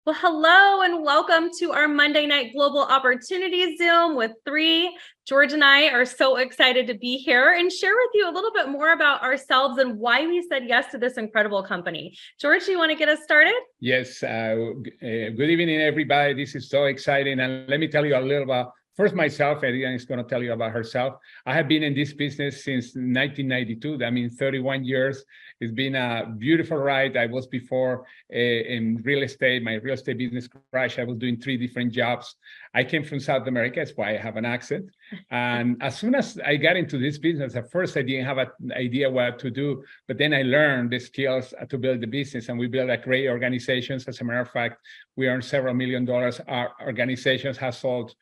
Well, hello and welcome to our Monday Night Global Opportunity Zoom with three. George and I are so excited to be here and share with you a little bit more about ourselves and why we said yes to this incredible company. George, do you want to get us started? Yes. Good evening, everybody. This is so exciting. And let me tell you a little about first myself. Adrianne is going to tell you about herself. I have been in this business since 1992. That means 31 years. It's been a beautiful ride. I was before in real estate. My real estate business crashed. I was doing 3 different jobs. I came from South America. That's why I have an accent. And as soon as I got into this business, at first I didn't have an idea what to do, but then I learned the skills to build the business, and we built a great organizations. As a matter of fact, we earned several $1 million. Our organizations have sold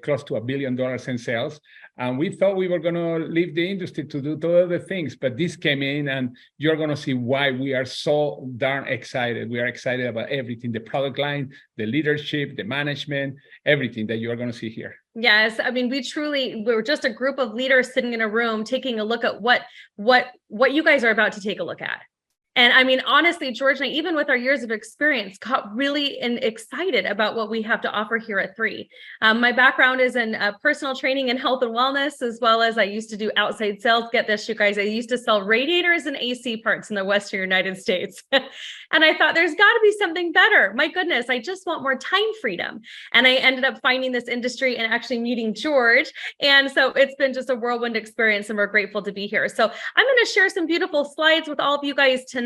close to $1 billion in sales. And we thought we were going to leave the industry to do other things, but this came in, and you're going to see why we are so darn excited. We are excited about everything, the product line, the leadership, the management, everything that you're going to see here. Yes, I mean, we're just a group of leaders sitting in a room taking a look at what you guys are about to take a look at. And I mean, honestly, George and I, even with our years of experience, got really excited about what we have to offer here at 3. My background is in personal training and health and wellness, as well as I used to do outside sales. Get this, you guys, I used to sell radiators and AC parts in the Western United States. And I thought there's got to be something better. My goodness, I just want more time freedom. And I ended up finding this industry and actually meeting George. And so it's been just a whirlwind experience, and we're grateful to be here. So I'm going to share some beautiful slides with all of you guys tonight.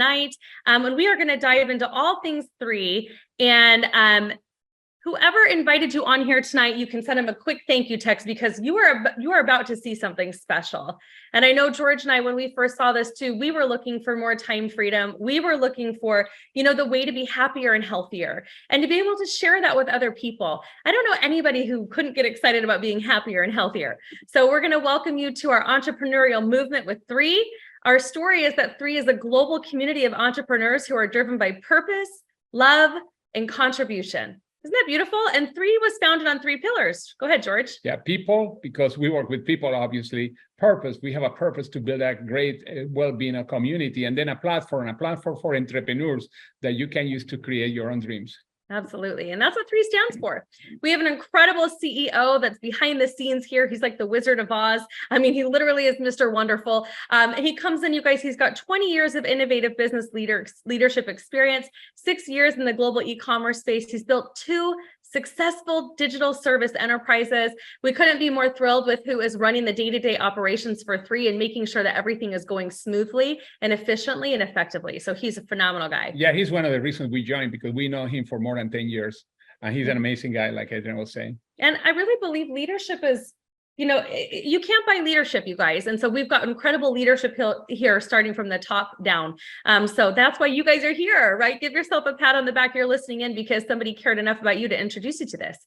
And we are going to dive into all things 3. And whoever invited you on here tonight, you can send them a quick thank you text, because you are about to see something special. And I know George and I, when we first saw this too, we were looking for more time freedom. We were looking for, the way to be happier and healthier, and to be able to share that with other people. I don't know anybody who couldn't get excited about being happier and healthier. So we're going to welcome you to our entrepreneurial movement with 3. Our story is that 3 is a global community of entrepreneurs who are driven by purpose, love, and contribution. Isn't that beautiful? And 3 was founded on 3 pillars. Go ahead, George. Yeah, people, because we work with people, obviously. Purpose, we have a purpose to build a great well-being community. And then a platform for entrepreneurs that you can use to create your own dreams. Absolutely. And that's what 3 stands for. We have an incredible CEO that's behind the scenes here. He's like the Wizard of Oz. I mean, he literally is Mr. Wonderful. And he comes in, you guys, he's got 20 years of innovative business leadership experience, 6 years in the global e-commerce space. He's built 2 successful digital service enterprises. We couldn't be more thrilled with who is running the day-to-day operations for 3 and making sure that everything is going smoothly and efficiently and effectively. So he's a phenomenal guy. Yeah, he's one of the reasons we joined, because we know him for more than 10 years. And he's an amazing guy, like Adrianne was saying. And I really believe leadership is, you can't buy leadership, you guys. And so we've got incredible leadership here, starting from the top down. So that's why you guys are here, right? Give yourself a pat on the back. You're listening in because somebody cared enough about you to introduce you to this.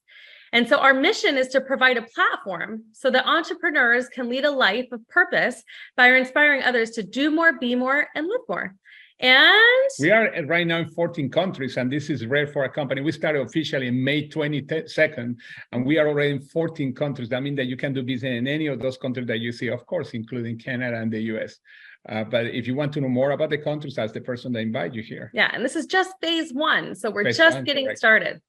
And so our mission is to provide a platform so that entrepreneurs can lead a life of purpose by inspiring others to do more, be more, and live more. And we are right now in 14 countries, and this is rare for a company. We started officially in May 22nd, and we are already in 14 countries. That means that you can do business in any of those countries that you see, of course, including Canada and the US. But if you want to know more about the countries, that's the person that invited you here. Yeah, and this is just phase 1. So we're just getting started.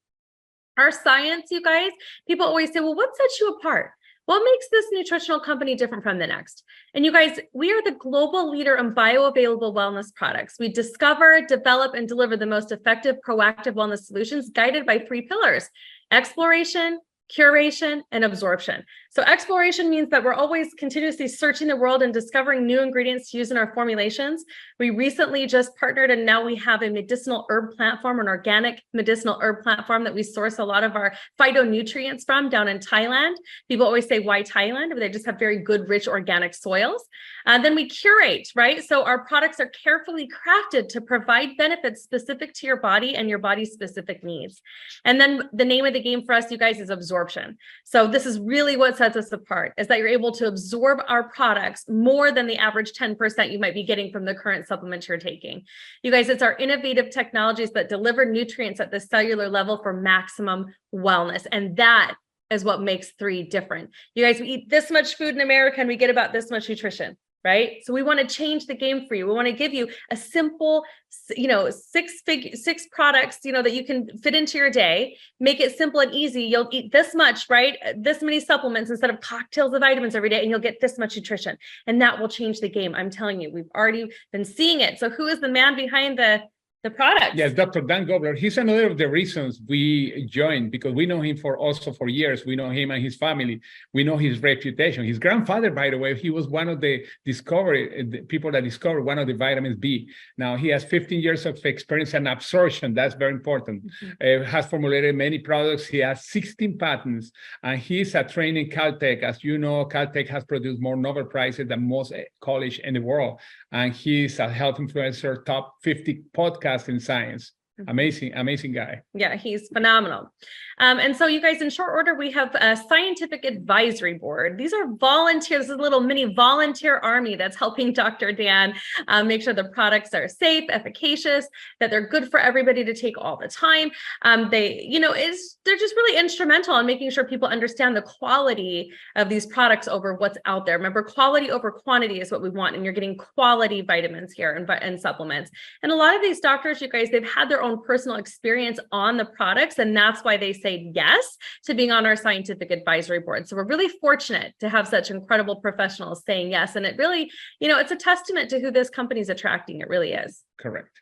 Our science, you guys, people always say, well, what sets you apart? What makes this nutritional company different from the next? And you guys, we are the global leader in bioavailable wellness products. We discover, develop, and deliver the most effective proactive wellness solutions guided by 3 pillars: exploration, curation, and absorption. So exploration means that we're always continuously searching the world and discovering new ingredients to use in our formulations. We recently just partnered, and now we have a medicinal herb platform, an organic medicinal herb platform that we source a lot of our phytonutrients from down in Thailand. People always say, why Thailand? But they just have very good, rich organic soils. Then we curate, right? So our products are carefully crafted to provide benefits specific to your body and your body's specific needs. And then the name of the game for us, you guys, is absorption. So this is really what sets us apart, is that you're able to absorb our products more than the average 10% you might be getting from the current supplements you're taking. You guys, it's our innovative technologies that deliver nutrients at the cellular level for maximum wellness. And that is what makes 3 different. You guys, we eat this much food in America and we get about this much nutrition. right? So we want to change the game for you. We want to give you a simple, six products, that you can fit into your day, make it simple and easy. You'll eat this much, right? This many supplements instead of cocktails of vitamins every day, and you'll get this much nutrition. And that will change the game. I'm telling you, we've already been seeing it. So who is the man behind the products? Yes, Dr. Dan Gobler. He's another of the reasons we joined, because we know him for years. We know him and his family. We know his reputation. His grandfather, by the way, he was one of the people that discovered one of the vitamins B. Now he has 15 years of experience and absorption. That's very important. Has formulated many products. He has 16 patents, and he's a trained in Caltech. As you know, Caltech has produced more Nobel Prizes than most college in the world. And he's a health influencer, top 50 podcast in science. Amazing guy. Yeah, he's phenomenal. And so you guys, in short order, we have a scientific advisory board. These are volunteers, a little mini volunteer army that's helping Dr. Dan make sure the products are safe, efficacious, that they're good for everybody to take all the time. They're just really instrumental in making sure people understand the quality of these products over what's out there. Remember, quality over quantity is what we want, and you're getting quality vitamins here and supplements. And a lot of these doctors, you guys, they've had their own personal experience on the products, and that's why they say yes to being on our scientific advisory board. So we're really fortunate to have such incredible professionals saying yes. And it really, it's a testament to who this company is attracting. It really is. Correct.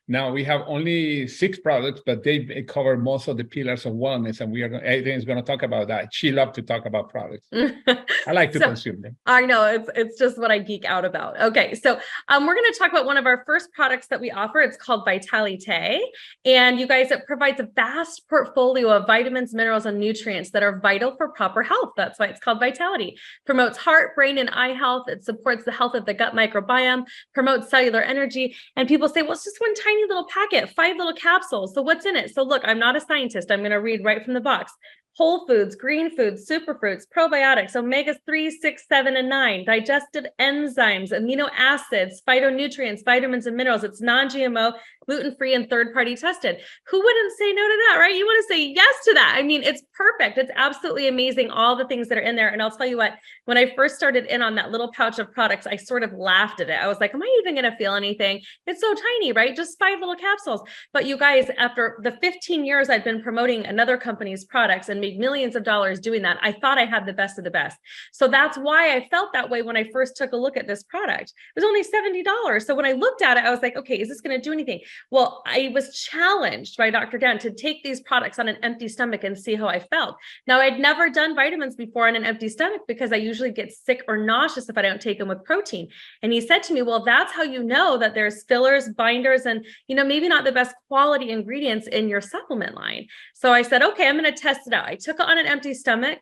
Now we have only 6 products, but they cover most of the pillars of wellness, and Adrianne is going to talk about that. She loves to talk about products. I like to consume them. I know, it's just what I geek out about. Okay, so we're going to talk about one of our first products that we offer. It's called Vitalite, and you guys, it provides a vast portfolio of vitamins, minerals, and nutrients that are vital for proper health. That's why it's called Vitality. Promotes heart, brain, and eye health. It supports the health of the gut microbiome, promotes cellular energy. And people say, well, it's just one tiny little packet, 5 little capsules. So what's in it? So look, I'm not a scientist. I'm going to read right from the box. Whole foods, green foods, superfruits, probiotics, omega-3, 6, 7, and 9, digestive enzymes, amino acids, phytonutrients, vitamins, and minerals. It's non-GMO, gluten-free, and third-party tested. Who wouldn't say no to that, right? You want to say yes to that. I mean, it's perfect. It's absolutely amazing, all the things that are in there. And I'll tell you what, when I first started in on that little pouch of products, I sort of laughed at it. I was like, am I even going to feel anything? It's so tiny, right? Just 5 little capsules. But you guys, after the 15 years I've been promoting another company's products and made millions of dollars doing that, I thought I had the best of the best. So that's why I felt that way when I first took a look at this product. It was only $70. So when I looked at it, I was like, okay, is this going to do anything? Well, I was challenged by Dr. Dan to take these products on an empty stomach and see how I felt. Now, I'd never done vitamins before on an empty stomach because I usually get sick or nauseous if I don't take them with protein. And he said to me, well, that's how you know that there's fillers, binders, and, maybe not the best quality ingredients in your supplement line. So I said, okay, I'm going to test it out. I took it on an empty stomach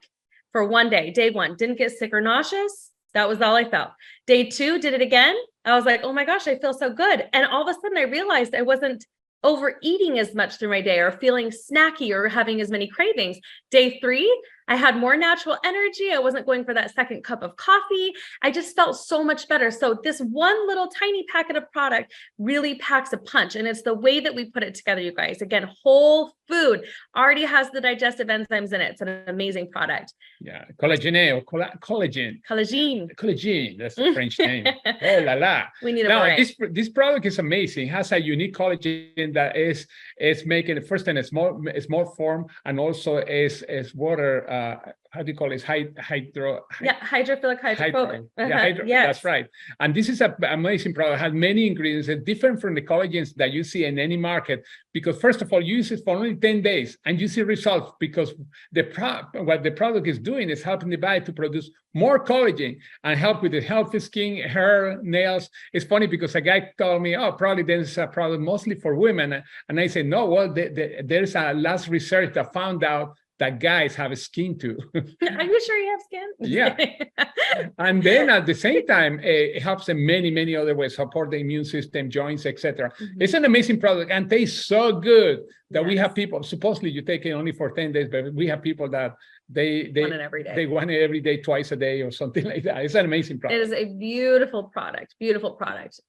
for one day. Day 1, didn't get sick or nauseous. That was all I felt. Day 2, did it again. I was like, oh my gosh, I feel so good. And all of a sudden I realized I wasn't overeating as much through my day or feeling snacky or having as many cravings. Day 3, I had more natural energy. I wasn't going for that second cup of coffee. I just felt so much better. So this one little tiny packet of product really packs a punch. And it's the way that we put it together, you guys. Again, whole food already has the digestive enzymes in it. It's an amazing product. Yeah, collagen. Collagen. That's the French name. Oh la la. We need a this product is amazing. It has a unique collagen that is making it first in a small form, and also is water. How do you call it? Hydrophilic hydrophobic. Yes. That's right. And this is an amazing product. It has many ingredients. It's different from the collagens that you see in any market, because first of all, you use it for only 10 days and you see results, because what the product is doing is helping the body to produce more collagen and help with the healthy skin, hair, nails. It's funny because a guy told me, oh, probably there's a product mostly for women. And I said, no, well, there's a last research that found out that guys have a skin too. Are you sure you have skin? Yeah. And then at the same time, it helps in many other ways, support the immune system, joints, etc. It's an amazing product and tastes so good that we have people, supposedly you take it only for 10 days, but we have people that they want it every day. They want it every day, twice a day or something like that. It's an amazing product. It is a beautiful product.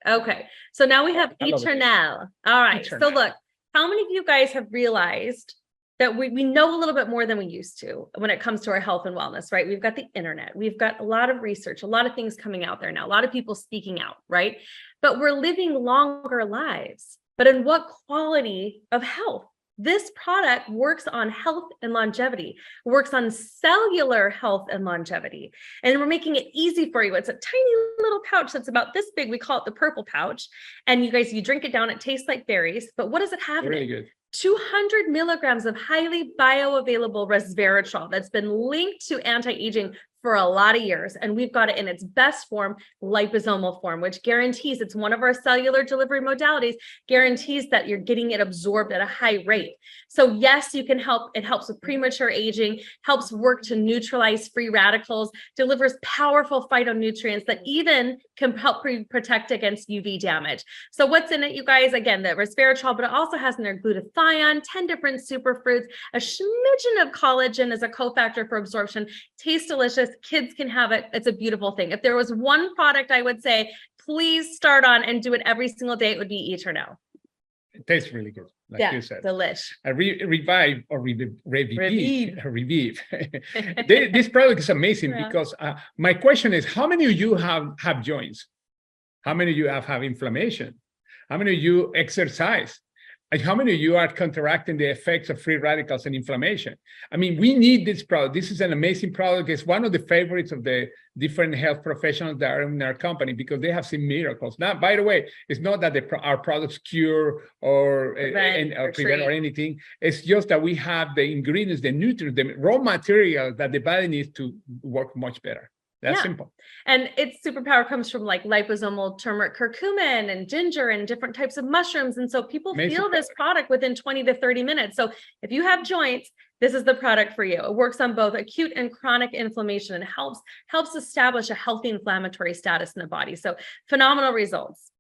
Okay. So now we have Eternal. All right. Eternal. So look, how many of you guys have realized that we know a little bit more than we used to when it comes to our health and wellness, right? We've got the internet, we've got a lot of research, a lot of things coming out there now, a lot of people speaking out, right? But we're living longer lives. But in what quality of health? This product works on health and longevity, works on cellular health and longevity. And we're making it easy for you. It's a tiny little pouch that's about this big. We call it the purple pouch. And you guys, you drink it down, it tastes like berries. But what does it have? Really good. 200 milligrams of highly bioavailable resveratrol that's been linked to anti-aging for a lot of years. And we've got it in its best form, liposomal form, which guarantees, it's one of our cellular delivery modalities, guarantees that you're getting it absorbed at a high rate. So yes, you can help. It helps with premature aging, helps work to neutralize free radicals, delivers powerful phytonutrients that even can help protect against UV damage. So what's in it, you guys? Again, the resveratrol, but it also has in there glutathione, 10 different superfruits, a smidgen of collagen as a cofactor for absorption. Tastes delicious. Kids can have it. It's a beautiful thing. If there was one product I would say, please start on and do it every single day, it would be Eat or No. It tastes really good, like you said. Delish. Revive or revive. This product is amazing because my question is, how many of you have joints? How many of you have inflammation? How many of you exercise? And how many of you are counteracting the effects of free radicals and inflammation? I mean, we need this product. This is an amazing product. It's one of the favorites of the different health professionals that are in our company because they have seen miracles. Now, by the way, it's not that our products cure or prevent or anything. It's just that we have the ingredients, the nutrients, the raw material that the body needs to work much better. That's simple. And its superpower comes from like liposomal turmeric curcumin and ginger and different types of mushrooms. And so people feel this product within 20 to 30 minutes. So if you have joints, this is the product for you. It works on both acute and chronic inflammation and helps establish a healthy inflammatory status in the body. So phenomenal results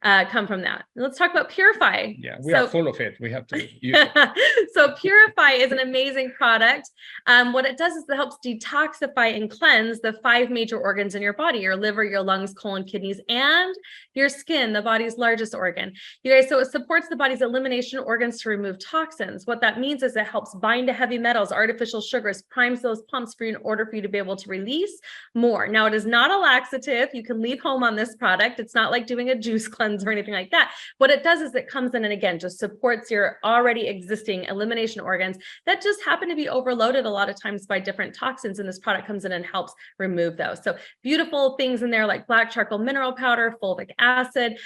come from that. Let's talk about Purify. Yeah, we are full of it. We have to use it. So Purify is an amazing product. What it does is it helps detoxify and cleanse the 5 major organs in your body: your liver, your lungs, colon, kidneys, and your skin, the body's largest organ. You guys, so it supports the body's elimination organs to remove toxins. What that means is it helps bind to heavy metals, artificial sugars, primes those pumps for you in order for you to be able to release more. Now, it is not a laxative. You can leave home on this product. It's not like doing a juice cleanse or anything like that. What it does is it comes in and again just supports your already existing elimination organs that just happen to be overloaded a lot of times by different toxins, and this product comes in and helps remove those. So beautiful things in there like black charcoal mineral powder, fulvic acid,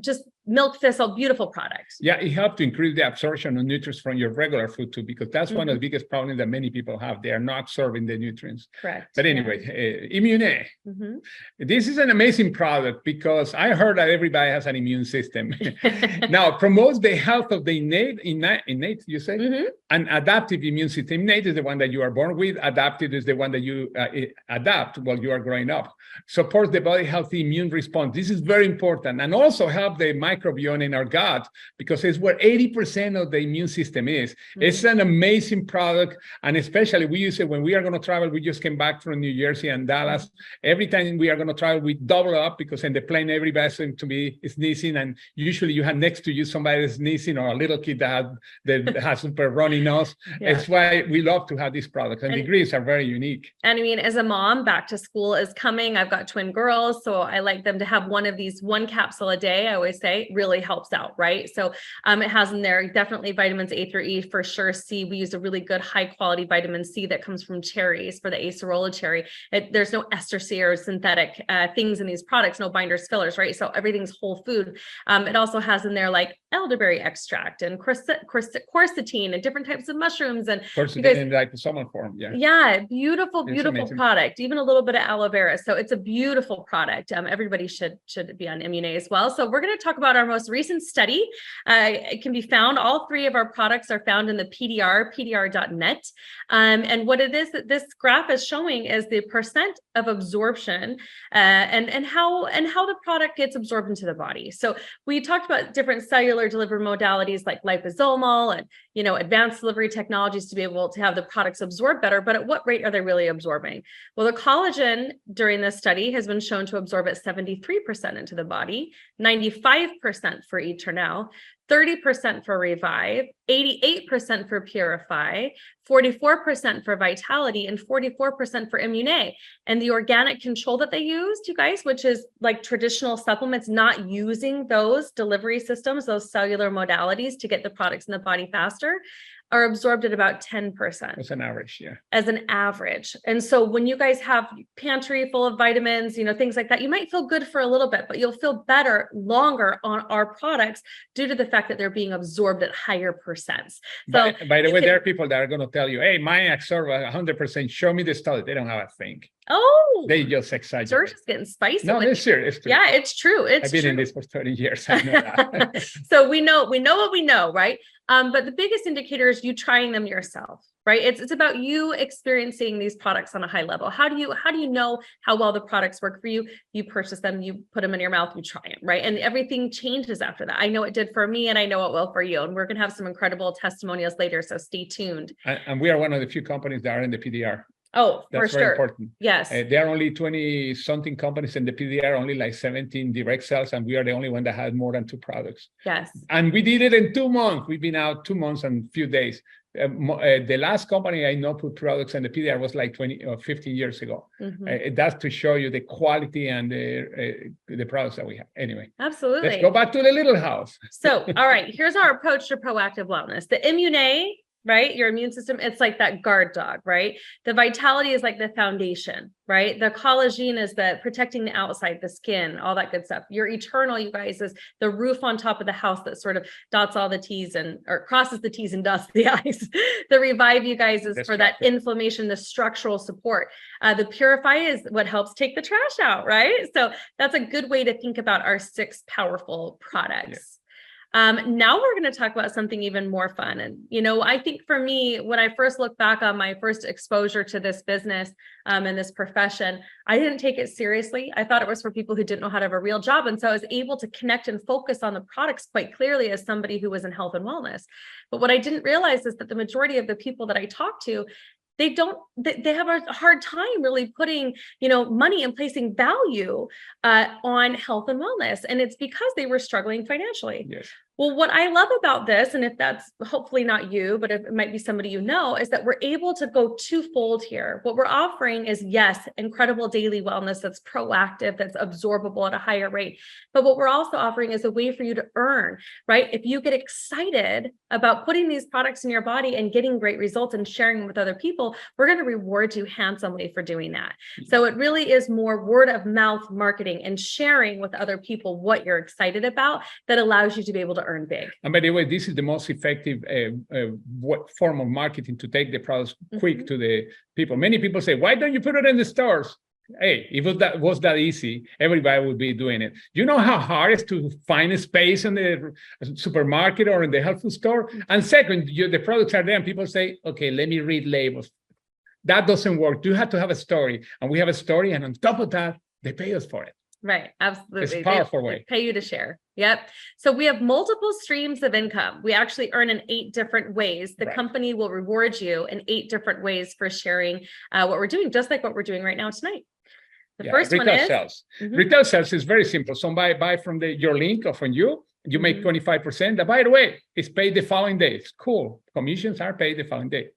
just milk thistle, beautiful products. Yeah, it helps to increase the absorption of nutrients from your regular food too, because that's one of the biggest problems that many people have. They are not absorbing the nutrients. Correct. But anyway, Immune. This is an amazing product because I heard that everybody has an immune system. Now, promotes the health of the innate, you say? And adaptive immune system. Innate is the one that you are born with. Adaptive is the one that you adapt while you are growing up. Supports the body healthy immune response. This is very important. And also help the microbiome in our gut because it's where 80% of the immune system is. It's an amazing product. And especially we use it when we are going to travel. We just came back from New Jersey and Dallas. Every time we are going to travel, we double up because in the plane, everybody seems to be sneezing. And usually you have next to you somebody that's sneezing or a little kid that has super runny nose. That's why we love to have this product. And the ingredients are very unique. And I mean, as a mom, back to school is coming. I've got twin girls, so I like them to have one of these, one capsule a day. I always say really helps out, right? So it has in there definitely vitamins A through E, for sure. C, we use a really good high quality vitamin C that comes from cherries for the acerola cherry. There's no ester C or synthetic things in these products, no binders, fillers, right? So everything's whole food. It also has in there like elderberry extract and quercetin and different types of mushrooms and in like liposomal form. Yeah, beautiful product. Even a little bit of aloe vera. So it's a beautiful product. Everybody should be on Immune as well. So we're going to talk about our most recent study. It can be found. All 3 of our products are found in the pdr.net. And what it is that this graph is showing is the percent of absorption and how the product gets absorbed into the body. So we talked about different cellular delivery modalities like liposomal and advanced delivery technologies to be able to have the products absorb better, but at what rate are they really absorbing? Well, the collagen during this study has been shown to absorb at 73% into the body, 95% 85% for Eternal, 30% for Revive, 88% for Purify, 44% for Vitality, and 44% for Immune. And the organic control that they used, you guys, which is like traditional supplements, not using those delivery systems, those cellular modalities to get the products in the body faster, are absorbed at about 10%. As an average, yeah. As an average. And so when you guys have pantry full of vitamins, things like that, you might feel good for a little bit, but you'll feel better longer on our products due to the fact that they're being absorbed at higher percents. So by the way, there are people that are going to tell you, hey, mine absorb 100%. Show me the study. They don't have a thing. Oh, they just exaggerate. George is getting spicy. No, it's serious. Yeah, it's true. I've been in this for 30 years. I know that. So we know what we know, right? But the biggest indicator is you trying them yourself, right? It's about you experiencing these products on a high level. How do you know how well the products work for you? You purchase them, you put them in your mouth, you try them, right? And everything changes after that. I know it did for me, and I know it will for you. And we're going to have some incredible testimonials later, so stay tuned. And we are one of the few companies that are in the PDR. Oh, that's for very sure. Important. Yes. There are only 20 something companies in the PDR, only like 17 direct sales, and we are the only one that has more than 2 products. Yes. And we did it in 2 months. We've been out 2 months and a few days. The last company I know put products in the PDR was like 20 or 15 years ago. Mm-hmm. That's to show you the quality and the products that we have. Anyway, absolutely. Let's go back to the little house. So, all right, here's our approach to proactive wellness. The Immune, right? Your immune system, it's like that guard dog, right? The Vitality is like the foundation, right? The collagen is the protecting the outside, the skin, all that good stuff. Your Eternal, you guys, is the roof on top of the house that sort of dots all the T's or crosses the T's and dots the I's. The Revive, you guys, is for that inflammation, the structural support. The Purify is what helps take the trash out, right? So that's a good way to think about our 6 powerful products. Yeah. Now we're going to talk about something even more fun. And, I think for me, when I first look back on my first exposure to this business and this profession, I didn't take it seriously. I thought it was for people who didn't know how to have a real job. And so I was able to connect and focus on the products quite clearly as somebody who was in health and wellness. But what I didn't realize is that the majority of the people that I talk to, they have a hard time really putting, money and placing value on health and wellness. And it's because they were struggling financially. Yes. Well, what I love about this, and if that's hopefully not you, but if it might be somebody is that we're able to go twofold here. What we're offering is, yes, incredible daily wellness that's proactive, that's absorbable at a higher rate. But what we're also offering is a way for you to earn, right? If you get excited about putting these products in your body and getting great results and sharing them with other people, we're going to reward you handsomely for doing that. So it really is more word of mouth marketing and sharing with other people what you're excited about that allows you to be able to earn big. And by the way, this is the most effective form of marketing to take the products quick to the people. Many people say, why don't you put it in the stores? Hey, if it was that easy, everybody would be doing it. You know how hard it is to find a space in the supermarket or in the health food store? And second, the products are there and people say, okay, let me read labels. That doesn't work. You have to have a story. And we have a story. And on top of that, they pay us for it. Right. Absolutely. It's a powerful way. They pay you to share. Yep. So we have multiple streams of income. We actually earn in 8 different ways. The company will reward you in 8 different ways for sharing what we're doing, just like what we're doing right now tonight. The first one is sales. Retail sales is very simple. Somebody buy from your link or from you make 25%. That, by the way, it's paid the following day. It's cool. Commissions are paid the following day.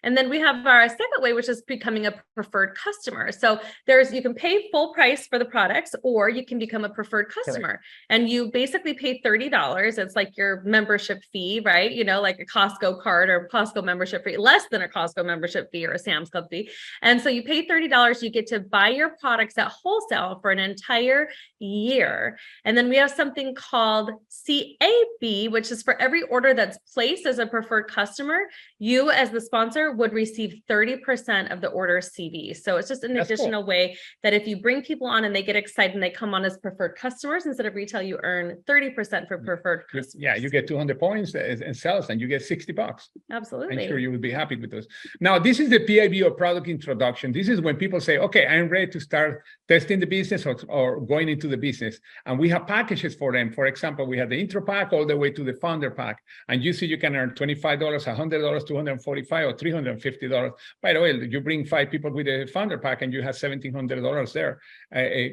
And then we have our second way, which is becoming a preferred customer. So you can pay full price for the products, or you can become a preferred customer. Correct. And you basically pay $30. It's like your membership fee, right? Like a Costco card or Costco membership fee, less than a Costco membership fee or a Sam's Club fee. And so you pay $30, you get to buy your products at wholesale for an entire year. And then we have something called CAB, which is for every order that's placed as a preferred customer, you as the sponsor would receive 30% of the order's CV. So it's just an additional way that if you bring people on and they get excited and they come on as preferred customers, instead of retail, you earn 30% for preferred customers. Yeah, you get 200 points in sales and you get $60. Absolutely. I'm sure you would be happy with those. Now, this is the PIB or product introduction. This is when people say, okay, I'm ready to start testing the business or going into the business. And we have packages for them. For example, we have the intro pack all the way to the founder pack. And you can earn $25, $100, $245, or $300 $250. By the way, you bring 5 people with a founder pack and you have $1,700 there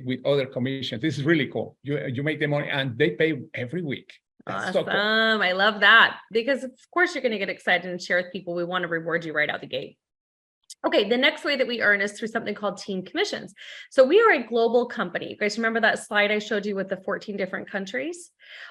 with other commissions. This is really cool. You make the money and they pay every week. That's awesome. so cool. I love that, because of course you're going to get excited and share with people. We want to reward you right out the gate. Okay, the next way that we earn is through something called team commissions. So we are a global company. You guys remember that slide I showed you with the 14 different countries?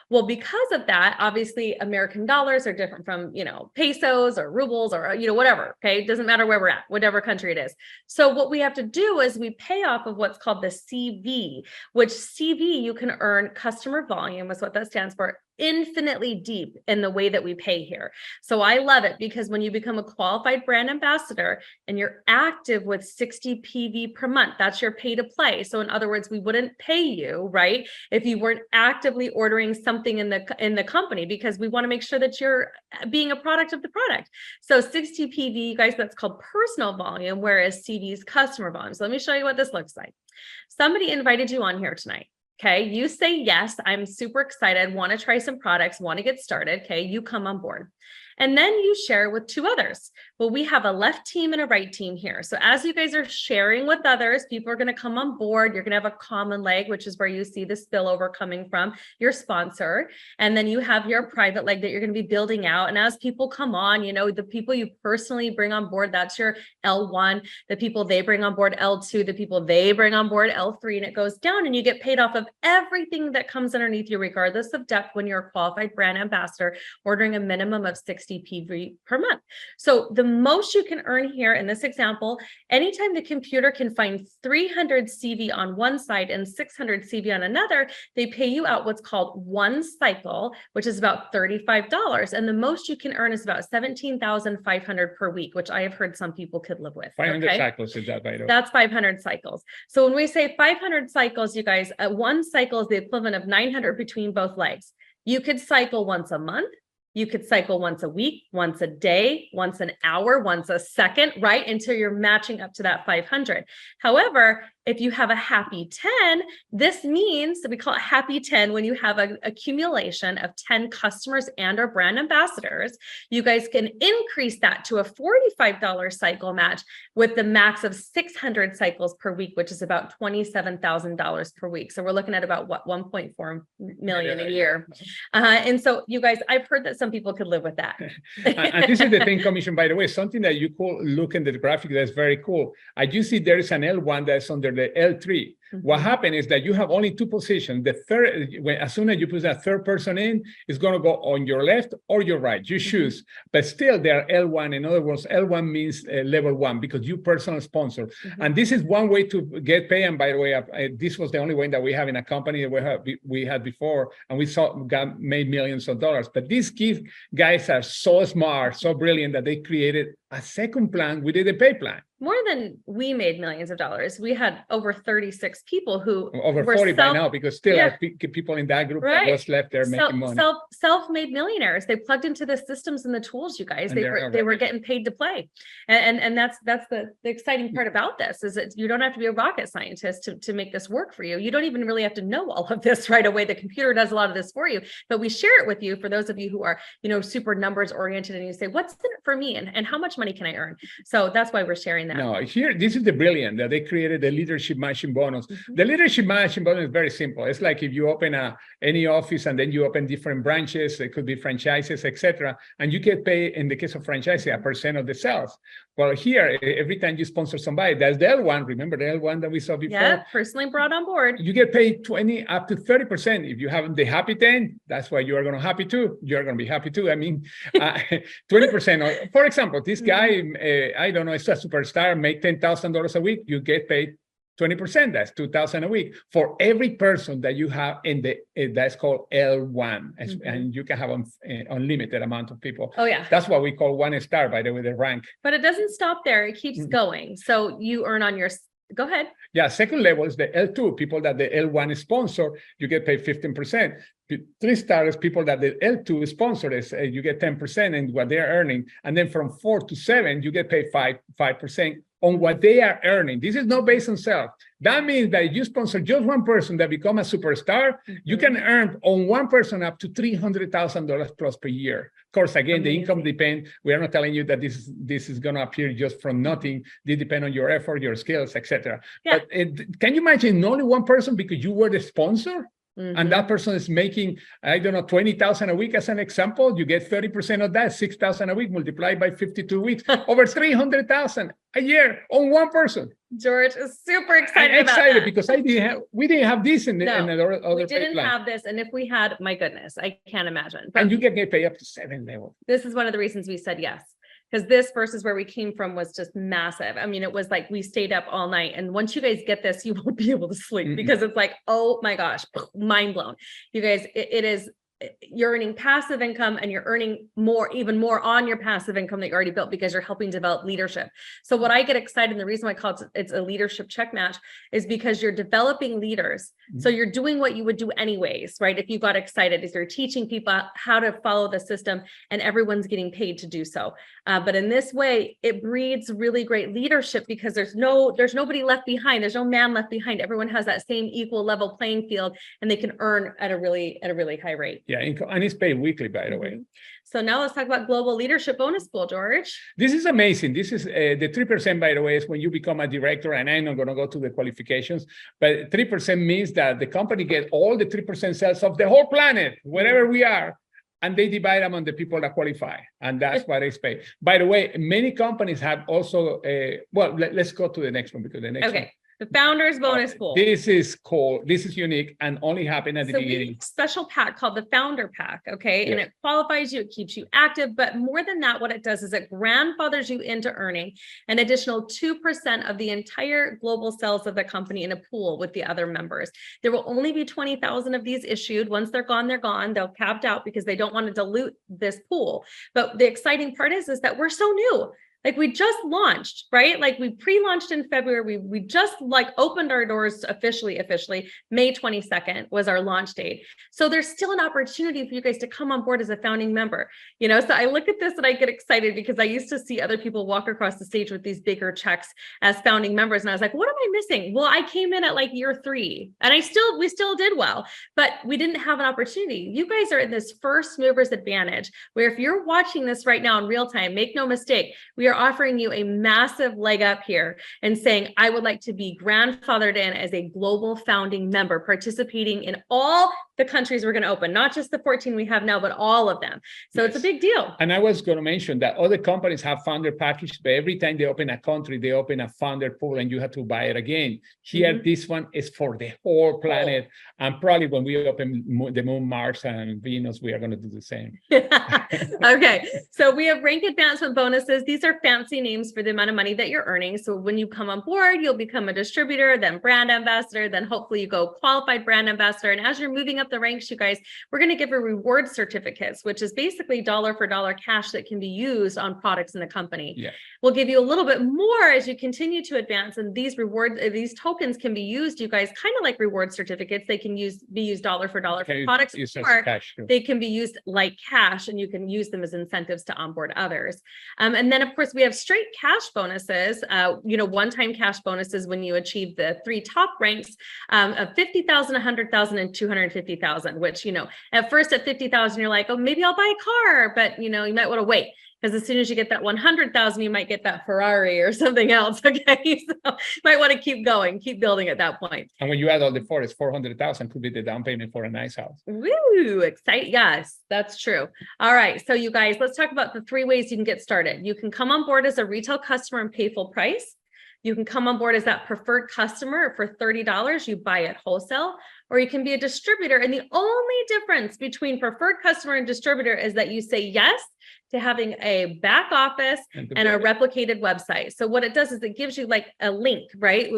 Well, because of that, obviously American dollars are different from, pesos or rubles or, whatever. Okay, it doesn't matter where we're at, whatever country it is. So what we have to do is we pay off of what's called the CV, which CV you can earn customer volume is what that stands for, infinitely deep in the way that we pay here. So I love it because when you become a qualified brand ambassador and you're active with 60 PV per month, that's your pay to play. So in other words, we wouldn't pay you, right, if you weren't actively ordering something in the company, because we want to make sure that you're being a product of the product. So 60 PV, you guys, that's called personal volume, whereas CV is customer volume. So let me show you what this looks like. Somebody invited you on here tonight. Okay, you say yes, I'm super excited, want to try some products, want to get started. Okay, you come on board. And then you share with 2 others. Well, we have a left team and a right team here. So as you guys are sharing with others, people are going to come on board. You're going to have a common leg, which is where you see the spillover coming from your sponsor. And then you have your private leg that you're going to be building out. And as people come on, the people you personally bring on board, that's your L1, the people they bring on board L2, the people they bring on board L3, and it goes down and you get paid off of everything that comes underneath you, regardless of depth, when you're a qualified brand ambassador, ordering a minimum of 60 PV per month. So the most you can earn here in this example, anytime the computer can find 300 CV on one side and 600 CV on another, they pay you out what's called one cycle, which is about $35. And the most you can earn is about $17,500 per week, which I have heard some people could live with. 500 cycles is that, by the way? That's 500 cycles. So when we say 500 cycles, you guys, one cycle is the equivalent of 900 between both legs. You could cycle once a month. You could cycle once a week, once a day, once an hour, once a second, right? Until you're matching up to that 500. However, if you have a happy 10, this means that we call it happy 10 when you have an accumulation of 10 customers and or brand ambassadors. You guys can increase that to a $45 cycle match with the max of 600 cycles per week, which is about $27,000 per week. So we're looking at about what, 1.4 million a year. And so you guys, I've heard that some people could live with that. And this is the thing, commission, by the way, something that you could look in the graphic that's very cool. I do see there is an L1 that's under the L3. What happened is that you have only 2 positions. The third, as soon as you put that third person in, it's going to go on your left or your right. You choose, but still they are L1. In other words, L1 means level 1 because you personal sponsor. And this is one way to get paid. And by the way, this was the only way that we have in a company that we had before, and we made millions of dollars. But these guys are so smart, so brilliant that they created a second plan. We did a pay plan. More than we made millions of dollars. We had over 36 people who over 40 by now, because still are people in that group that was left there making money. Self-made millionaires. They plugged into the systems and the tools, you guys. They were getting paid to play. And that's the exciting part about this, is that you don't have to be a rocket scientist to make this work for you. You don't even really have to know all of this right away. The computer does a lot of this for you, but we share it with you for those of you who are, super numbers oriented, and you say, what's in it for me and how much money can I earn? So that's why we're sharing that. No, this is the brilliant that they created the leadership matching bonus. The leadership matching bonus is very simple. It's like if you open any office and then you open different branches, it could be franchises, etc., and you get paid, in the case of franchising, 1% of the sales. Well, here, every time you sponsor somebody, that's the L1. Remember the L1 that we saw before? Yeah, personally brought on board. You get paid 20 up to 30%. If you have the happy 10, that's why you are going to happy too. You're going to be happy too. I mean, 20%. For example, this guy, I don't know, it's a superstar, make $10,000 a week. You get paid 20%, that's $2,000 a week for every person that you have in the, that's called L1. And you can have an unlimited amount of people. Oh yeah. That's what we call 1 star, by the way, the rank. But it doesn't stop there. It keeps going. So you earn on your, go ahead. Yeah, second level is the L2, people that the L1 sponsor, you get paid 15%. 3 stars, people that the L2 sponsor is, you get 10% in what they're earning. And then from 4 to 7, you get paid 5%. on what they are earning. This is not based on self. That means that if you sponsor just one person that become a superstar, you can earn on one person up to $300,000 plus per year. Of course, again, the income depends. We are not telling you that this is going to appear just from nothing. They depend on your effort, your skills, etc. Yeah. But can you imagine only one person because you were the sponsor? And that person is making, I don't know, 20,000 a week as an example. You get 30% of that, 6,000 a week multiplied by 52 weeks, over 300,000 a year on one person. George is super excited. I'm about excited that. because we didn't have this in the other we didn't pipeline. have this, and if we had, my goodness, I can't imagine. But And you can get paid up to 7 levels. this is one of the reasons we said yes. Because this versus where we came from was just massive. I mean, it was like we stayed up all night. And once you guys get this, you won't be able to sleep because it's like, oh my gosh, mind blown. You guys, it is, you're earning passive income and you're earning more, even more on your passive income that you already built because you're helping develop leadership. So what I get excited, and the reason why I call it's a leadership check match is because you're developing leaders. So you're doing what you would do anyways, right? If you got excited, is you're teaching people how to follow the system and everyone's getting paid to do so. But in this way, it breeds really great leadership because there's nobody left behind. There's no man left behind. Everyone has that same equal level playing field and they can earn at a really high rate. Yeah, and it's paid weekly, by the way. So now let's talk about Global Leadership Bonus Pool, George. This is amazing. This is the 3%, by the way, is when you become a director, and I'm not going to go to the qualifications, but 3% means that the company gets all the 3% sales of the whole planet, wherever we are, and they divide them on the people that qualify, and that's what is paid. By the way, many companies have also, let's go to the next one because the next one. The Founders Bonus Pool. This is cool. This is unique and only happened at the beginning. We have a special pack called the Founder Pack, okay? And it qualifies you, it keeps you active, but more than that, what it does is it grandfathers you into earning an additional 2% of the entire global sales of the company in a pool with the other members. There will only be 20,000 of these issued. Once they're gone, they're gone. They'll capped out because they don't want to dilute this pool. But the exciting part is that we're so new. Like we just launched, right? Like we pre-launched in February. We just like opened our doors officially. May 22nd was our launch date. So there's still an opportunity for you guys to come on board as a founding member. You know, so I look at this and I get excited because I used to see other people walk across the stage with these bigger checks as founding members. And I was like, what am I missing? Well, I came in at like year 3 and we still did well, but we didn't have an opportunity. You guys are in this first movers advantage where if you're watching this right now in real time, make no mistake, we are offering you a massive leg up here and saying, I would like to be grandfathered in as a global founding member, participating in all the countries we're going to open, not just the 14 we have now, but all of them. So it's a big deal. And I was going to mention that other companies have founder package, but every time they open a country, they open a founder pool and you have to buy it again. Here, this one is for the whole planet. And probably when we open the moon, Mars, and Venus, we are going to do the same. Okay. So we have rank advancement bonuses. These are fancy names for the amount of money that you're earning. So when you come on board, you'll become a distributor, then brand ambassador, then hopefully you go qualified brand ambassador. And as you're moving up the ranks, you guys, we're going to give you reward certificates, which is basically dollar for dollar cash that can be used on products in the company. Yeah. We'll give you a little bit more as you continue to advance. And these tokens can be used, you guys, kind of like reward certificates. They can be used dollar for dollar for products, or they can be used like cash, and you can use them as incentives to onboard others. And then, of course, we have straight cash bonuses, one-time cash bonuses when you achieve the 3 top ranks of 50,000, 100,000, and 250,000, which, at first at 50,000, you're like, oh, maybe I'll buy a car, but, you might want to wait. Because as soon as you get that 100,000, you might get that Ferrari or something else. Okay, so you might want to keep going, keep building at that point. And when you add all the four, it's 400,000 could be the down payment for a nice house. Woo, exciting! Yes, that's true. All right, so you guys, let's talk about the 3 ways you can get started. You can come on board as a retail customer and pay full price. You can come on board as that preferred customer for $30. You buy it wholesale, or you can be a distributor. And the only difference between preferred customer and distributor is that you say yes to having a back office and a replicated website. So what it does is it gives you like a link, right?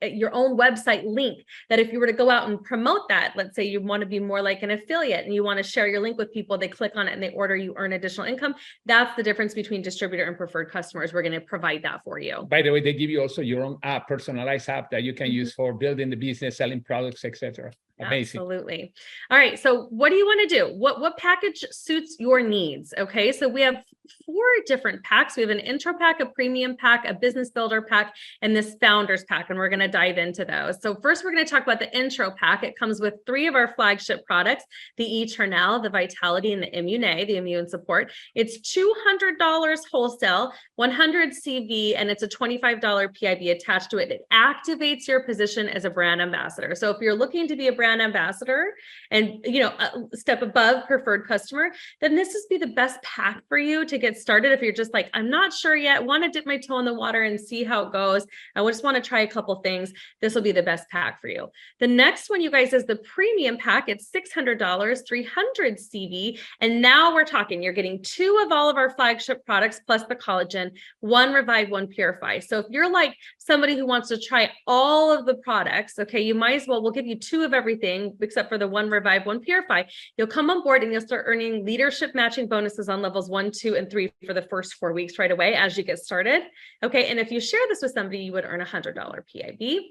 Your own website link that if you were to go out and promote that, let's say you want to be more like an affiliate and you want to share your link with people, they click on it and they order, you earn additional income. That's the difference between distributor and preferred customers. We're going to provide that for you. By the way, they give you also your own app, personalized app that you can use for building the business, selling products, etc. Amazing. Absolutely. All right. So what do you want to do? What package suits your needs? Okay. So we have 4 different packs. We have an intro pack, a premium pack, a business builder pack, and this founders pack. And we're going to dive into those. So first, we're going to talk about the intro pack. It comes with 3 of our flagship products, the Eternal, the Vitality, and the Immune, the immune support. It's $200 wholesale, 100 CV, and it's a $25 PIB attached to it. It activates your position as a brand ambassador. So if you're looking to be a brand ambassador and, you know, step above preferred customer, then this would be the best pack for you to get started. If you're just like, I'm not sure yet, want to dip my toe in the water and see how it goes, I just want to try a couple things, this will be the best pack for you. The next one, you guys, is the premium pack. It's $600, 300 CV. And now we're talking, you're getting 2 of all of our flagship products plus the collagen, 1 Revive, 1 Purify. So if you're like somebody who wants to try all of the products, okay, you might as well, we'll give you 2 of everything except for the 1 Revive, 1 Purify. You'll come on board and you'll start earning leadership matching bonuses on levels 1, 2, and 3 for the first 4 weeks right away as you get started. Okay. And if you share this with somebody, you would earn $100 PIB.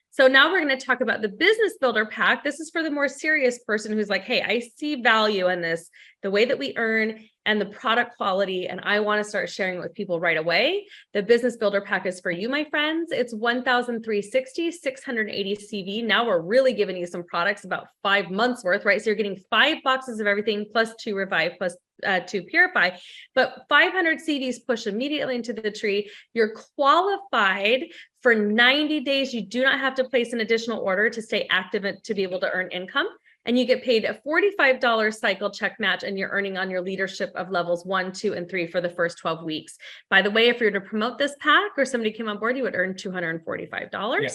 So now we're going to talk about the business builder pack. This is for the more serious person who's like, hey, I see value in this, the way that we earn and the product quality, and I want to start sharing it with people right away. The business builder pack is for you, my friends. It's $1,360, 680 CV. Now we're really giving you some products, about 5 months worth, right? So you're getting 5 boxes of everything plus 2 Revive plus 2 Purify, but 500 CDs push immediately into the tree. You're qualified for 90 days. You do not have to place an additional order to stay active and to be able to earn income. And you get paid a $45 cycle check match, and you're earning on your leadership of levels 1, 2, and 3 for the first 12 weeks. By the way, if you're to promote this pack or somebody came on board, you would earn $245. Yeah.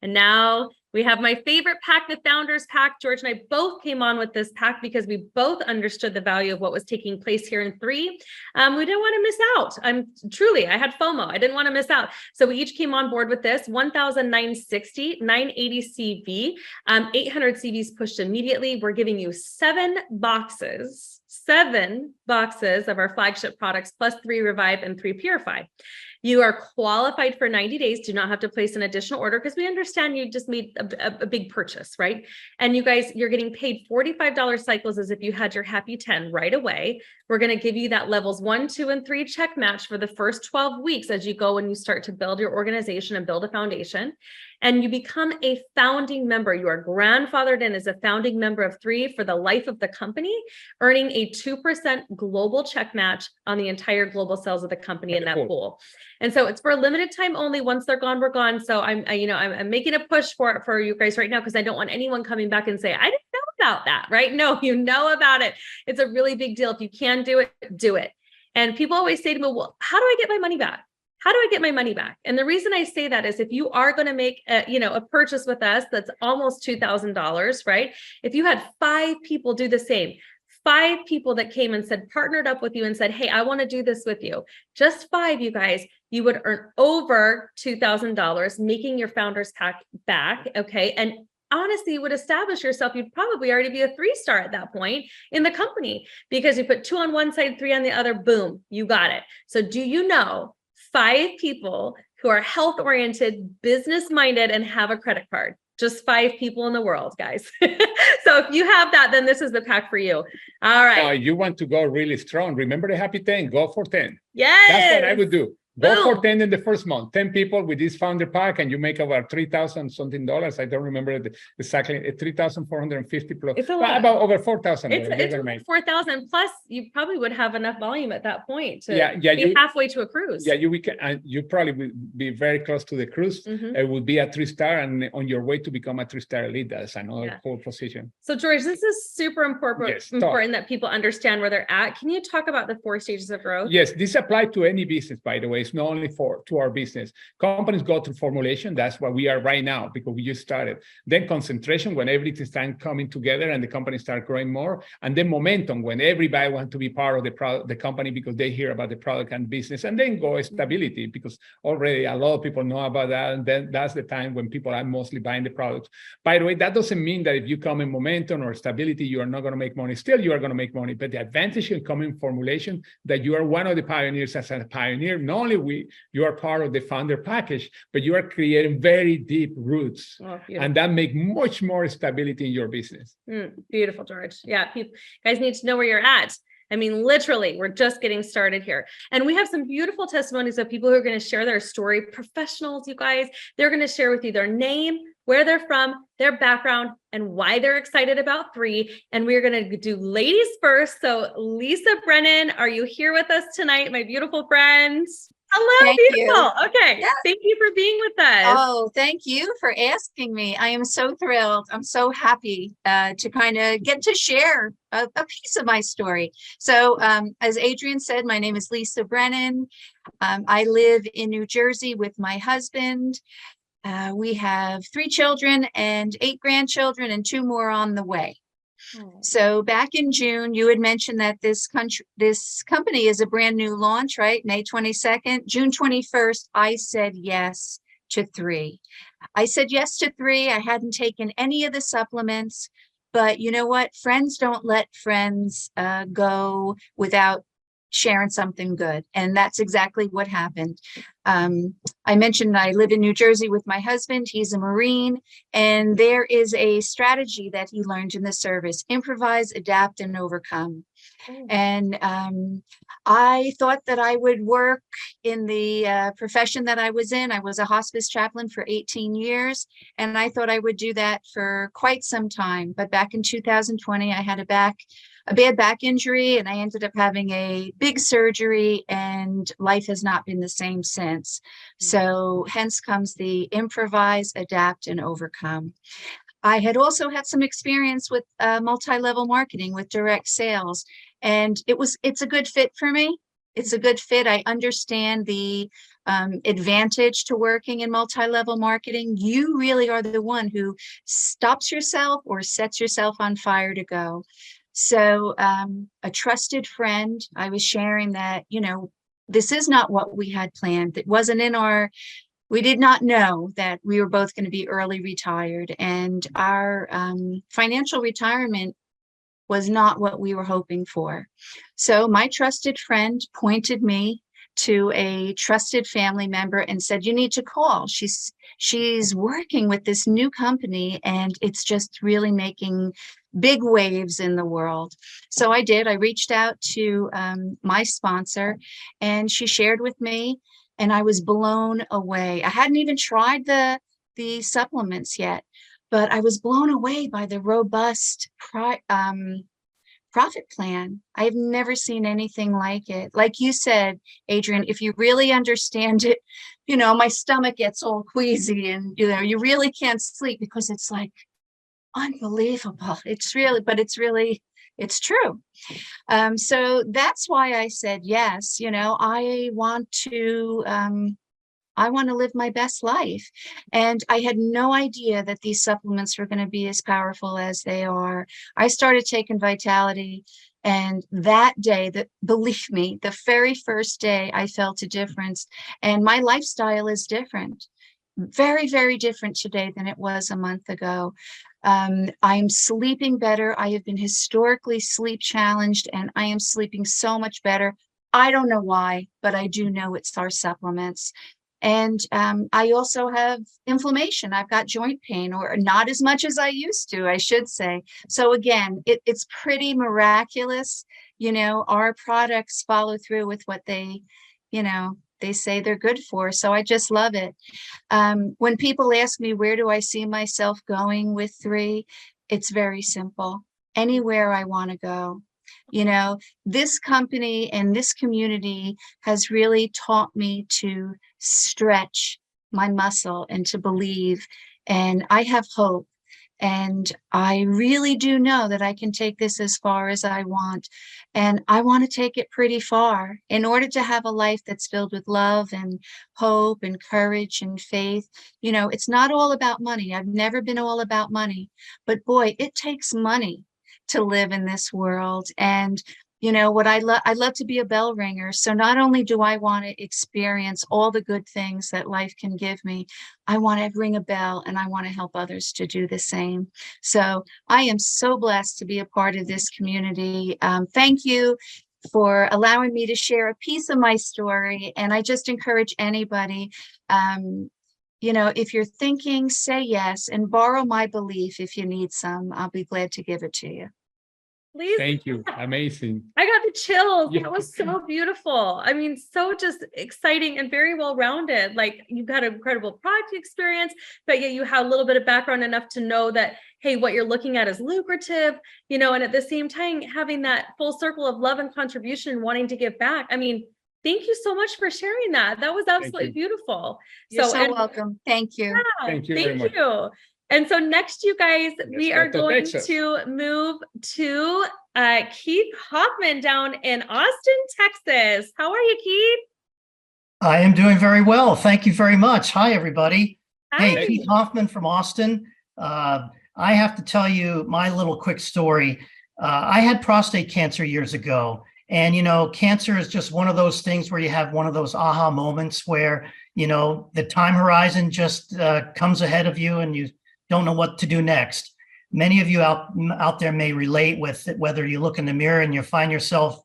And now we have my favorite pack, the Founders Pack. George and I both came on with this pack because we both understood the value of what was taking place here in 3. We didn't want to miss out. I had FOMO. I didn't want to miss out. So we each came on board with this, 1,960, 980 CV, 800 CVs pushed immediately. We're giving you 7 boxes of our flagship products, plus 3 Revive and 3 Purify. You are qualified for 90 days. Do not have to place an additional order because we understand you just made a big purchase, right? And you guys, you're getting paid $45 cycles as if you had your happy 10 right away. We're going to give you that levels 1, 2, and 3 check match for the first 12 weeks as you go and you start to build your organization and build a foundation. And you become a founding member. You are grandfathered in as a founding member of 3 for the life of the company, earning a 2% global check match on the entire global sales of the company in that pool. And so it's for a limited time only. Once they're gone, we're gone. So I'm making a push for it for you guys right now because I don't want anyone coming back and say, I didn't know about that, right? No, you know about it. It's a really big deal. If you can do it, do it. And people always say to me, well, how do I get my money back? How do I get my money back? And the reason I say that is if you are going to make a purchase with us that's almost $2,000, right? If you had 5 people do the same, 5 people that came and said, partnered up with you and said, hey, I want to do this with you. Just 5, you guys, you would earn over $2,000, making your founders pack back. Okay. And honestly, you would establish yourself. You'd probably already be a 3-star at that point in the company because you put 2 on one side, 3 on the other, boom, you got it. So do you know 5 people who are health-oriented, business-minded, and have a credit card? Just 5 people in the world, guys. So if you have that, then this is the pack for you. All right. You want to go really strong. Remember the happy 10, go for 10. Yes. That's what I would do. Go Boom. for 10 in the first month, 10 people with this founder pack, and you make over $3,000 something dollars. I don't remember exactly, 3,450 plus. It's a lot. About over 4,000. It's 4,000 plus. You probably would have enough volume at that point to be halfway to a cruise. Yeah, you probably would be very close to the cruise. Mm-hmm. It would be a 3-star, and on your way to become a 3-star elite. That's another cool position. So George, this is super important that people understand where they're at. Can you talk about the 4 stages of growth? Yes, this applies to any business, by the way. It's not only to our business. Companies go through formulation. That's what we are right now because we just started. Then concentration, when everything starts coming together and the company starts growing more. And then momentum, when everybody wants to be part of the company because they hear about the product and business. And then go stability because already a lot of people know about that. And then that's the time when people are mostly buying the products. By the way, that doesn't mean that if you come in momentum or stability, you are not going to make money. Still, you are going to make money. But the advantage in coming formulation that you are one of the pioneers as a pioneer, not only you are part of the founder package, but you are creating very deep roots, and that make much more stability in your business. Beautiful, George. Yeah, guys need to know where you're at. I mean, literally, we're just getting started here. And we have some beautiful testimonies of people who are going to share their story. Professionals, you guys, they're going to share with you their name, where they're from, their background, and why they're excited about 3. And we're going to do ladies first. So Lisa Brennan, are you here with us tonight, my beautiful friends? Hello, thank beautiful. You. Okay. Yeah. Thank you for being with us. Oh, thank you for asking me. I am so thrilled. I'm so happy to kind of get to share a piece of my story. So as Adrianne said, my name is Lisa Brennan. I live in New Jersey with my husband. We have 3 children and 8 grandchildren and 2 more on the way. So back in June, you had mentioned that this company is a brand new launch, right? May 22nd, June 21st, I said yes to 3. I said yes to 3. I hadn't taken any of the supplements, but you know what? Friends don't let friends go without sharing something good. And that's exactly what happened. I mentioned I live in New Jersey with my husband. He's a Marine, and there is a strategy that he learned in the service: improvise, adapt, and overcome. And I thought that I would work in the profession that I was in. I was a hospice chaplain for 18 years, and I thought I would do that for quite some time. But back in 2020, I had a bad back injury, and I ended up having a big surgery, and life has not been the same since. So hence comes the improvise, adapt, and overcome. I had also had some experience with multi-level marketing, with direct sales, and it's a good fit for me. It's a good fit. I understand the advantage to working in multi-level marketing. You really are the one who stops yourself or sets yourself on fire to go. So a trusted friend, I was sharing that, you know, this is not what we had planned. It wasn't in our, we did not know that we were both going to be early retired, and our financial retirement was not what we were hoping for. So my trusted friend pointed me to a trusted family member and said, you need to call. She's working with this new company, and it's just really making big waves in the world. So I did. I reached out to my sponsor, and she shared with me, and I was blown away. I hadn't even tried the supplements yet, but I was blown away by the robust profit plan. I've never seen anything like it. Like you said, Adrianne, if you really understand it, you know, my stomach gets all queasy, and, you know, you really can't sleep because it's like unbelievable. It's really, but it's really, it's true. So that's why I said yes. You know, I want to live my best life. And I had no idea that these supplements were going to be as powerful as they are. I started taking Vitality, and that day, believe me, the very first day, I felt a difference. And my lifestyle is different, very, very different today than it was a month ago. I'm sleeping better. I have been historically sleep challenged, and I am sleeping so much better. I don't know why, but I do know it's our supplements. And I also have inflammation. I've got joint pain, or not as much as I used to, I should say. So again, it's pretty miraculous. You know, our products follow through with what they, you know, they say they're good for. So I just love it. When people ask me, where do I see myself going with 3? It's very simple. Anywhere I want to go. You know, this company and this community has really taught me to stretch my muscle and to believe, and I have hope. And I really do know that I can take this as far as I want. And I want to take it pretty far in order to have a life that's filled with love and hope and courage and faith. You know, it's not all about money. I've never been all about money, but boy, it takes money to live in this world. And you know what, I love to be a bell ringer. So not only do I want to experience all the good things that life can give me, I want to ring a bell, and I want to help others to do the same. So I am so blessed to be a part of this community. Thank you. for allowing me to share a piece of my story. And I just encourage anybody, if you're thinking, say yes, and borrow my belief if you need some. I'll be glad to give it to you. Please. Thank you. Amazing. I got the chills. Yeah. That was so beautiful. I mean, so just exciting and very well-rounded. Like, you've got an incredible product experience, but yet you have a little bit of background enough to know that, hey, what you're looking at is lucrative, and at the same time, having that full circle of love and contribution, wanting to give back. I mean, thank you so much for sharing that. That was absolutely beautiful. You're so welcome. Thank you. Yeah, Thank you very much. And so next, you guys, we are going to move to Keith Hoffman down in Austin, Texas. How are you, Keith? I am doing very well. Thank you very much. Hi, everybody. Hi. Hey, Keith Hoffman from Austin. I have to tell you my little quick story. I had prostate cancer years ago. And, cancer is just one of those things where you have one of those aha moments where, the time horizon just comes ahead of you and you don't know what to do next. Many of you out there may relate with it, whether you look in the mirror and you find yourself,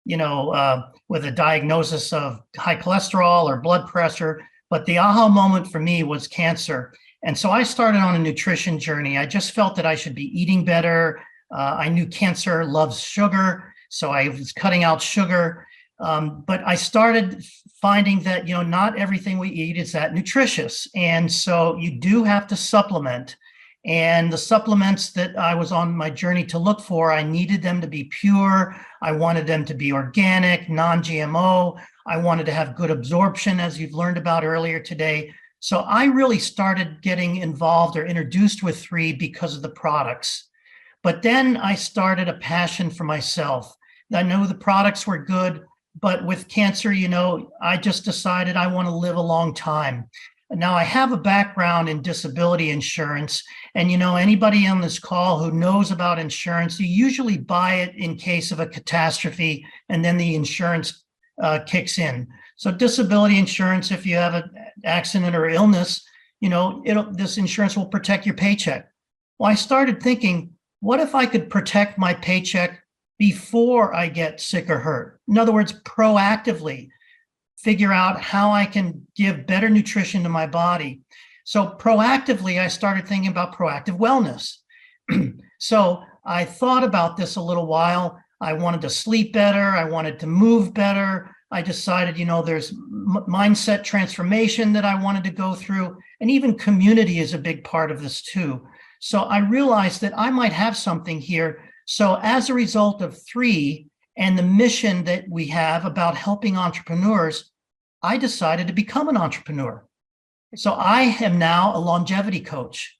with a diagnosis of high cholesterol or blood pressure. But the aha moment for me was cancer. And so I started on a nutrition journey. I just felt that I should be eating better. I knew cancer loves sugar, so I was cutting out sugar. But I started finding that, not everything we eat is that nutritious. And so you do have to supplement. And the supplements that I was on my journey to look for, I needed them to be pure. I wanted them to be organic, non-GMO. I wanted to have good absorption, as you've learned about earlier today. So I really started getting involved or introduced with 3 because of the products. But then I started a passion for myself. I know the products were good, but with cancer, I just decided I want to live a long time. Now, I have a background in disability insurance, and anybody on this call who knows about insurance, you usually buy it in case of a catastrophe, and then the insurance kicks in. So disability insurance, if you have an accident or illness, this insurance will protect your paycheck. Well, I started thinking, what if I could protect my paycheck before I get sick or hurt? In other words, proactively figure out how I can give better nutrition to my body. So proactively, I started thinking about proactive wellness. So I thought about this a little while. I wanted to sleep better. I wanted to move better. I decided, there's mindset transformation that I wanted to go through. And even community is a big part of this too. So I realized that I might have something here. So as a result of 3 and the mission that we have about helping entrepreneurs, I decided to become an entrepreneur. So I am now a longevity coach,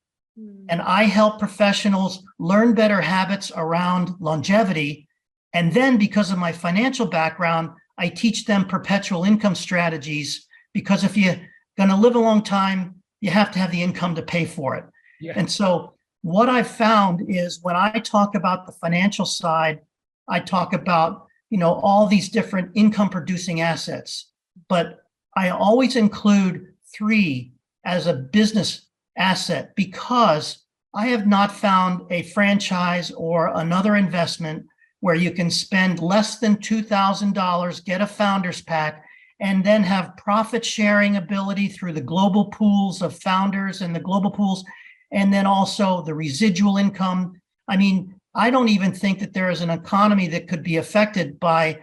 and I help professionals learn better habits around longevity. And then because of my financial background, I teach them perpetual income strategies, because if you're going to live a long time, you have to have the income to pay for it. Yeah. And so what I've found is when I talk about the financial side, I talk about, all these different income producing assets, but I always include 3 as a business asset, because I have not found a franchise or another investment where you can spend less than $2,000, get a founder's pack, and then have profit sharing ability through the global pools of founders and the global pools, and then also the residual income. I mean, I don't even think that there is an economy that could be affected by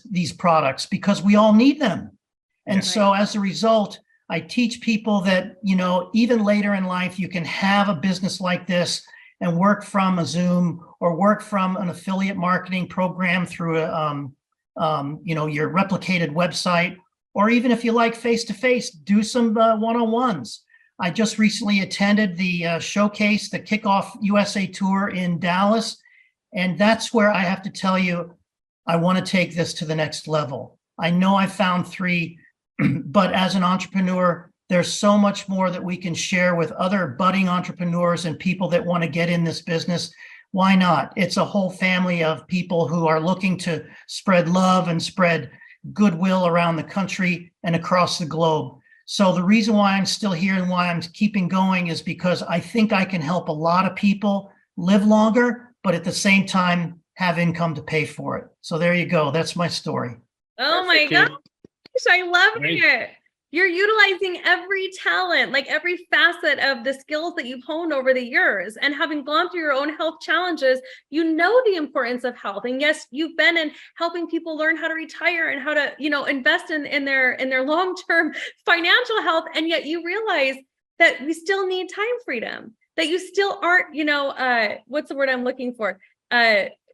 these products, because we all need them. And so as a result, I teach people that, even later in life, you can have a business like this and work from a Zoom or work from an affiliate marketing program through your replicated website, or even if you like face-to-face, do some one-on-ones. I just recently attended the showcase, the Kickoff USA Tour in Dallas. And that's where I have to tell you, I want to take this to the next level. I know I found 3, but as an entrepreneur, there's so much more that we can share with other budding entrepreneurs and people that want to get in this business. Why not? It's a whole family of people who are looking to spread love and spread goodwill around the country and across the globe. So the reason why I'm still here and why I'm keeping going is because I think I can help a lot of people live longer, but at the same time, have income to pay for it. So there you go. That's my story. Oh my Perfect, gosh, I love Great. it. You're utilizing every talent, like every facet of the skills that you've honed over the years. And having gone through your own health challenges, you know the importance of health. And yes, you've been in helping people learn how to retire and how to, invest in their long-term financial health. And yet you realize that we still need time freedom, that you still aren't, what's the word I'm looking for?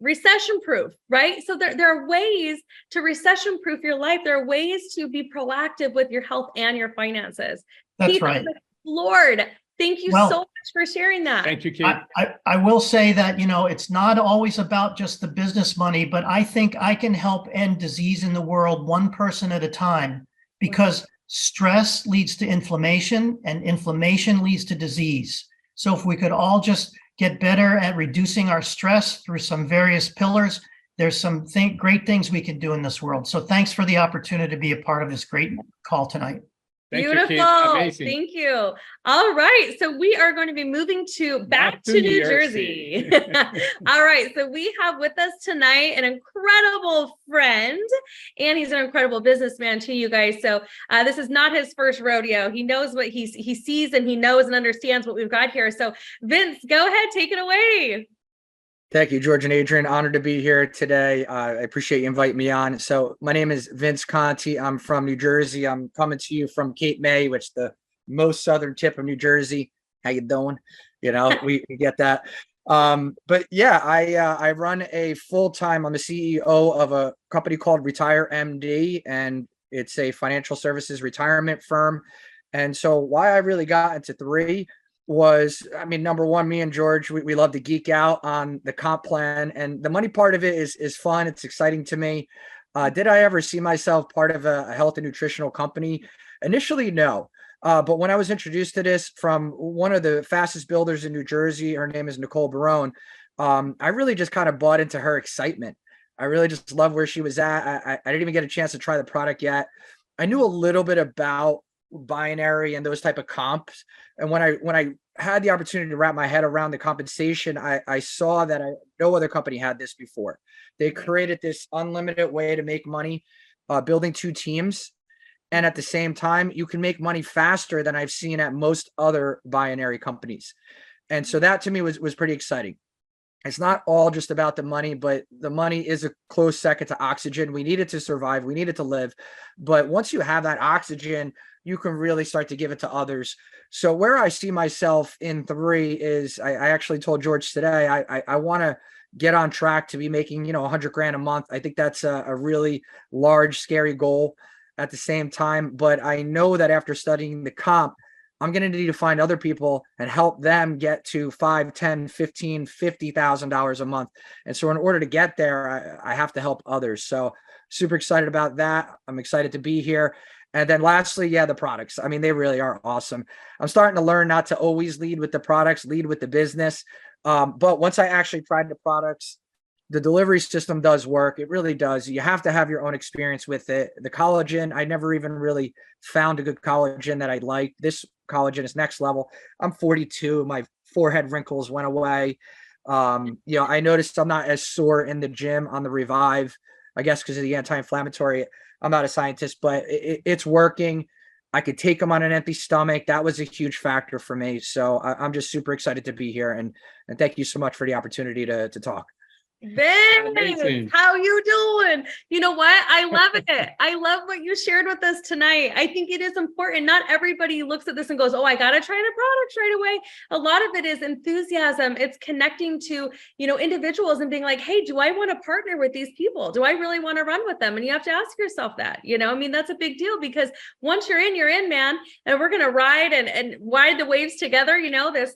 Recession proof, right? So there are ways to recession proof your life. There are ways to be proactive with your health and your finances. That's Keith, right. Lord, thank you Well, so much for sharing that. Thank you, Keith. I will say that, it's not always about just the business money, but I think I can help end disease in the world one person at a time, because stress leads to inflammation and inflammation leads to disease. So if we could all just get better at reducing our stress through some various pillars, there's some great things we can do in this world. So thanks for the opportunity to be a part of this great call tonight. Thank you, Beautiful. Keith. Amazing. Thank you. All right. So we are going to be moving back to New Jersey. All right. So we have with us tonight an incredible friend, and he's an incredible businessman too, you guys. So this is not his first rodeo. He knows what he sees, and he knows and understands what we've got here. So Vince, go ahead, take it away. Thank you, George and Adrian. Honored to be here today. I appreciate you inviting me on. So my name is Vince Conti. I'm from New Jersey. I'm coming to you from Cape May, which is the most southern tip of New Jersey. How you doing? We get that. But yeah, I run a full-time, I'm a CEO of a company called Retire MD, and it's a financial services retirement firm. And so why I really got into three was, number one, me and George, we love to geek out on the comp plan, and the money part of it is fun. It's exciting to me. Did I ever see myself part of a health and nutritional company? Initially, no. But when I was introduced to this from one of the fastest builders in New Jersey, her name is Nicole Barone, I really just kind of bought into her excitement. I really just love where she was at. I didn't even get a chance to try the product yet. I knew a little bit about binary and those type of comps, and when I had the opportunity to wrap my head around the compensation, I saw that no other company had this before. They created this unlimited way to make money, building two teams, and at the same time you can make money faster than I've seen at most other binary companies. And so that to me was pretty exciting. It's not all just about the money, but the money is a close second to oxygen. We need it to survive. We need it to live. But once you have that oxygen, you can really start to give it to others. So where I see myself in three is, I actually told George today, I want to get on track to be making, $100 grand a month. I think that's a really large, scary goal at the same time. But I know that after studying the comp, I'm going to need to find other people and help them get to $5, $10, $15, $50,000 a month. And so in order to get there, I have to help others. So super excited about that. I'm excited to be here. And then lastly, the products. They really are awesome. I'm starting to learn not to always lead with the products, lead with the business. But once I actually tried the products, the delivery system does work. It really does. You have to have your own experience with it. The collagen, I never even really found a good collagen that I liked. This collagen is next level. I'm 42. My forehead wrinkles went away. I noticed I'm not as sore in the gym on the Revive, I guess because of the anti-inflammatory. I'm not a scientist, but it's working. I could take them on an empty stomach. That was a huge factor for me. So I'm just super excited to be here. And thank you so much for the opportunity to talk. Vince, how you doing? You know what? I love it. I love what you shared with us tonight. I think it is important. Not everybody looks at this and goes, oh, I got to try the products right away. A lot of it is enthusiasm. It's connecting to, individuals and being like, hey, do I want to partner with these people? Do I really want to run with them? And you have to ask yourself that, that's a big deal, because once you're in, man, and we're going to ride and ride the waves together.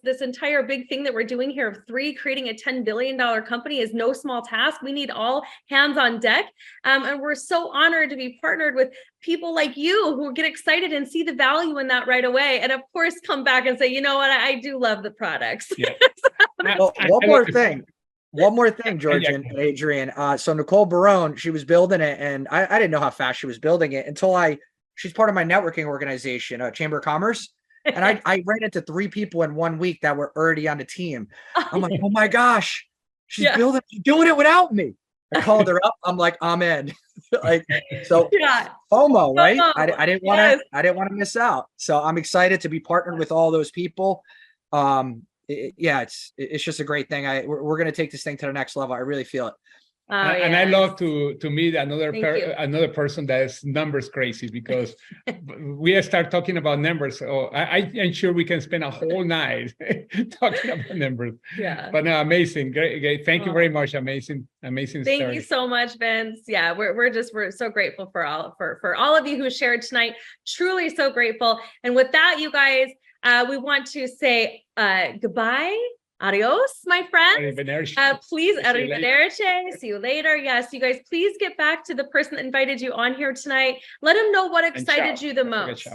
This entire big thing that we're doing here of three, creating a $10 billion company is no small task. We need all hands on deck. And we're so honored to be partnered with people like you who get excited and see the value in that right away. And of course, come back and say, you know what, I do love the products. Yeah. Well, one more thing, George and Adrian. So Nicole Barone, she was building it, and I didn't know how fast she was building it until she's part of my networking organization, Chamber of Commerce. And I ran into three people in 1 week that were already on the team. I'm like, oh my gosh. She's doing it without me. I called her up. I'm like, I'm in. Like, so FOMO, right? I didn't want to miss out. So I'm excited to be partnered with all those people. It's just a great thing. We're going to take this thing to the next level. I really feel it. And I love to meet another person that is numbers crazy, because we start talking about numbers. So I'm sure we can spend a whole night talking about numbers. Yeah. But no, amazing, great. Thank you very much. Amazing Thank story. you so much, Vince. Yeah, we're so grateful for all of you who shared tonight. Truly so grateful. And with that, you guys, we want to say goodbye. Adios, my friends. Please, arrivederci. See you later. Yes, you guys, please get back to the person that invited you on here tonight. Let them know what excited you the most.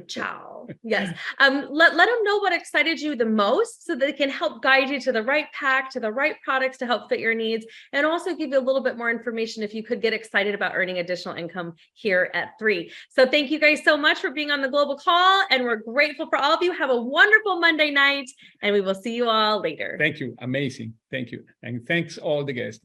Ciao. Yes. Let them know what excited you the most, so they can help guide you to the right pack, to the right products to help fit your needs, and also give you a little bit more information if you could get excited about earning additional income here at 3. So thank you guys so much for being on the global call, and we're grateful for all of you. Have a wonderful Monday night, and we will see you all later. Thank you. Amazing. Thank you. And thanks all the guests.